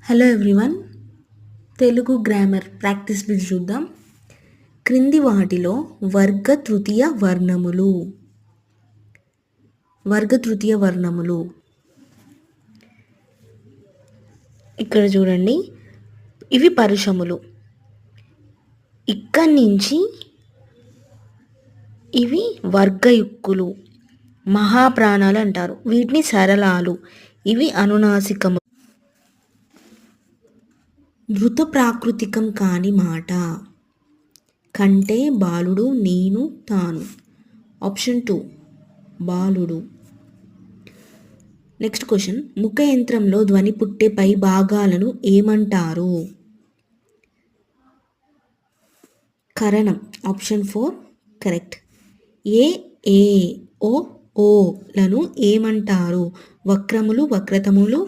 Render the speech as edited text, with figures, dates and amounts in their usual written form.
Hello everyone, Telugu grammar practice bit చూద్దాం. క్రింది వాటిలో వర్గ తృతీయ వర్ణములు ఇక్కడ చూడండి, ఇవి పరుషములు. ఇక్కడి నుంచి ఇవి వర్గయుక్కులు, మహాప్రాణాలు అంటారు. వీటిని సరళాలు, ఇవి అనునాసికము. ధృత ప్రాకృతికం కాని మాట కంటే బాలుడు, నేను, తాను. ఆప్షన్ 2 బాలుడు. నెక్స్ట్ క్వశ్చన్, ముఖ యంత్రంలో ధ్వని పుట్టే పై భాగాలను ఏమంటారు? కరణం. Option 4 correct. ఏ ఏ ఓ ఓ లను ఏమంటారు? వక్రములు, వక్రతములు,